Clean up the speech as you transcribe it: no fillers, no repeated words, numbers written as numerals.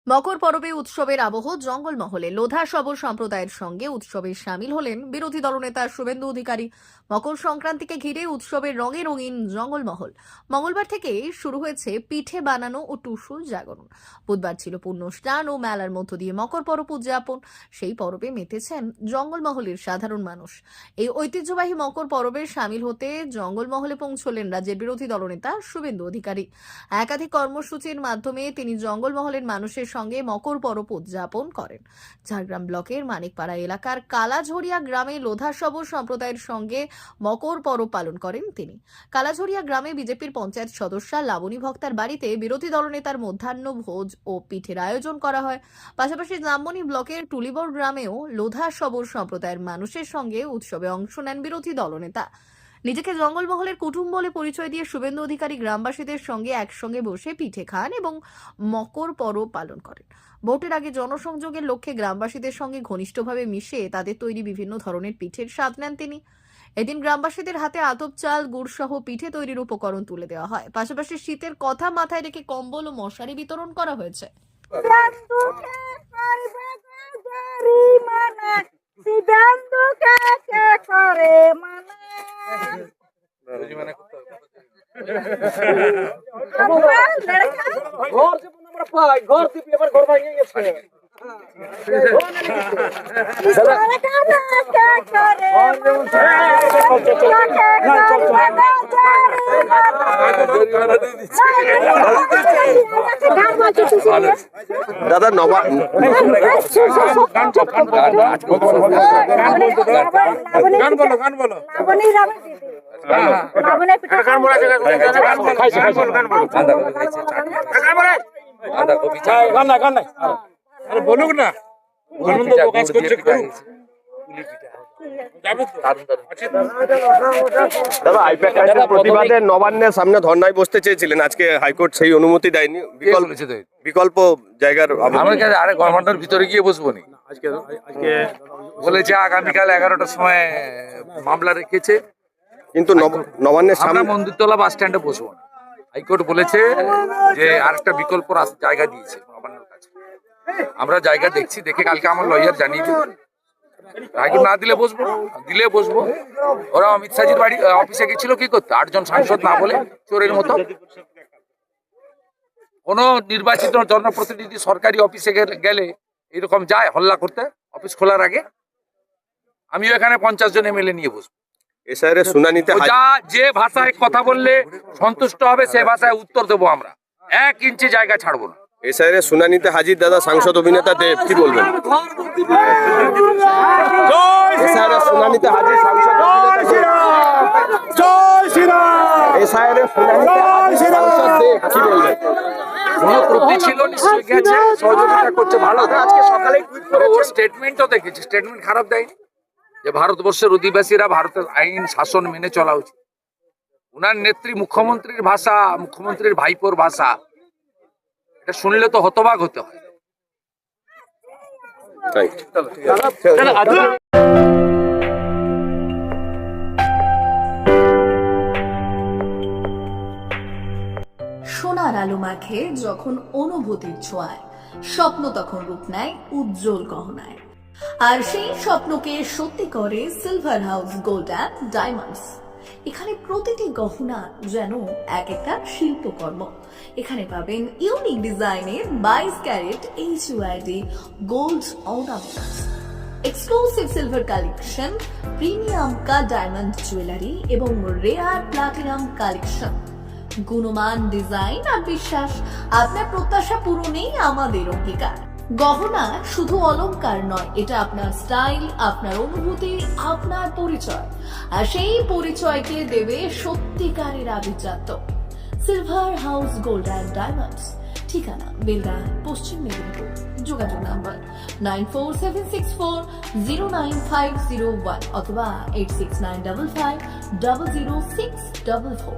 মকর পরবে উৎসবের আবহ জঙ্গলমহলে লোধা সবর সম্প্রদায়ের সঙ্গে উৎসবে সামিল হলেন বিরোধী দলনেতা শুভেন্দু অধিকারী। মকর সংক্রান্তিকে ঘিরে উৎসবের রঙে রঙিন জঙ্গলমহল। মঙ্গলবার থেকে শুরু হয়েছে পিঠে বানানো ও টুসু জাগরণ। বুধবার ছিল পুণ্যস্নান ও মেলার মধ্য দিয়ে মকর পরব উদযাপন। সেই পরবে মেতেছেন জঙ্গলমহলের সাধারণ মানুষ। এই ঐতিহ্যবাহী মকর পরবে সামিল হতে জঙ্গলমহলে পৌঁছলেন রাজ্যের বিরোধী দলনেতা শুভেন্দু অধিকারী। একাধিক কর্মসূচির মাধ্যমে তিনি জঙ্গলমহলের মানুষের সঙ্গে মকর পরব উদযাপন করেন। ঝাড়গ্রাম ব্লকের মানিকপাড়া এলাকার কালাঝরিয়া গ্রামে লোধা সবর সম্প্রদায়ের সঙ্গে মকর পরব পালন করেন তিনি। কালাঝরিয়া গ্রামে বিজেপির পঞ্চায়েত সদস্যা লাবণী ভক্তার বাড়িতে বিরোধী দলনেতার মধ্যাহ্ন ভোজ ও পিঠের আয়োজন করা হয়। পাশাপাশি জামবনি ব্লকের টুলিবর গ্রামেও লোধা সবর সম্প্রদায়ের মানুষের সঙ্গে উৎসবে অংশ নেন বিরোধী দলনেতা। নিজেকে জঙ্গলমহলের কুটুম বলে পরিচয় দিয়ে শুভেন্দু অধিকারী গ্রামবাসীদের সঙ্গে একসঙ্গে বসে পিঠে খান এবং মকর পরব পালন করেন। ভোটের আগে জনসংযোগের লক্ষ্যে গ্রামবাসীদের সঙ্গে ঘনিষ্ঠভাবে মিশে তাদের তৈরি বিভিন্ন ধরনের পিঠের স্বাদ নেন তিনি। এদিন গ্রামবাসীদের হাতে আতপ চাল, গুড় সহ পিঠে তৈরির উপকরণ তুলে দেওয়া হয়। পাশাপাশি শীতের কথা মাথায় রেখে কম্বল ও মশারি বিতরণ করা হয়েছে। দাদা গান বলো বলুক না প্রতিবাদে নবান্নের সামনে ধর্নায় বসতে চেয়েছিলেন, আজকে হাইকোর্ট সেই অনুমতি দেয়নি। বিকল্প জায়গার আরে গভর্নমেন্টের ভিতরে গিয়ে বসবো নি, বলেছে আগামীকাল 11টার সময় মামলা রেখেছে, কিন্তু নবান্নের সামনে মন্দিরতলা বাস স্ট্যান্ডে বসবো না। হাইকোর্ট বলেছে যে আরেকটা বিকল্প জায়গা দিয়েছে নবান্নের কাছে। আমরা জায়গা দেখছি, দেখে কালকে আমার লয়ার জানিয়ে দেবো। হাইকোর্ট না দিলে বসবো, দিলে বসবো। ওরা অমিত শাহজির বাড়ি অফিসে গেছিল কি করতে? 8 জন সাংসদ না বলে চোরের মতো। কোন নির্বাচিত জনপ্রতিনিধি সরকারি অফিসে গেলে এরকম যায় হল্লা করতে অফিস খোলার আগে? আমিও এখানে 50 জন এমএলএ নিয়ে বসবো। এসআইআর শুনানিতে যে ভাষায় কথা বললে সন্তুষ্ট হবে সে ভাষায় উত্তর দেবো আমরা। 1 ইঞ্চি জায়গা ছাড়বো না। এসআইআর শুনানিতে হাজির দাদা সাংসদ অভিনেতা দেব, কি বলবেন? এসআইআর শুনানিতে হাজির সাংসদ এসআইআর শুনানিতে হাজির সাংসদ দেব, কি বলবেন? ছিল নিশ্চয়ই গেছে, সহযোগিতা করছে, ভালো। আজকে সকালে ওর স্টেটমেন্টও দেখেছি, স্টেটমেন্ট খারাপ দেয়নি, যে ভারতবর্ষের অধিবাসীরা ভারতের আইন শাসন মেনে চলা উচিত। উনার নেত্রী মুখ্যমন্ত্রীর ভাষা, মুখ্যমন্ত্রীর ভাইপোর ভাষা, এটা শুনলে তো হতবাক হতে হয়। সোনার আলো মাখে যখন অনুভূতির ছোঁয়ায়, স্বপ্ন তখন রূপ নেয় উজ্জ্বল গহনায়। আর সেই স্বপ্নকে সত্যি করে silver house gold and diamonds. এখানে প্রতিটি গহনা যেন এক একটা শিল্পকর্ম। এখানে পাবেন ইউনিক ডিজাইনের 22 carat HUID gold ornaments, exclusive silver collection, premium cut diamond jewellery এবং রেয়ার প্লাটিনাম কালেকশন। গুণমান, ডিজাইন আর বিশ্বাস, আপনার প্রত্যাশা পূরণেই আমাদের অঙ্গীকার। গহনা শুধু অলংকার নয়, এটা আপনার স্টাইল, আপনার অনুভূতি, আপনার পরিচয়। আর সেই পরিচয়কে দেবে সত্যিকারের আভিজাত্য। Silver house gold and diamonds, ঠিকানা বেলদা, পশ্চিম মেদিনীপুর। যোগাযোগ নাম্বার 9476409501 অথবা 8695500644।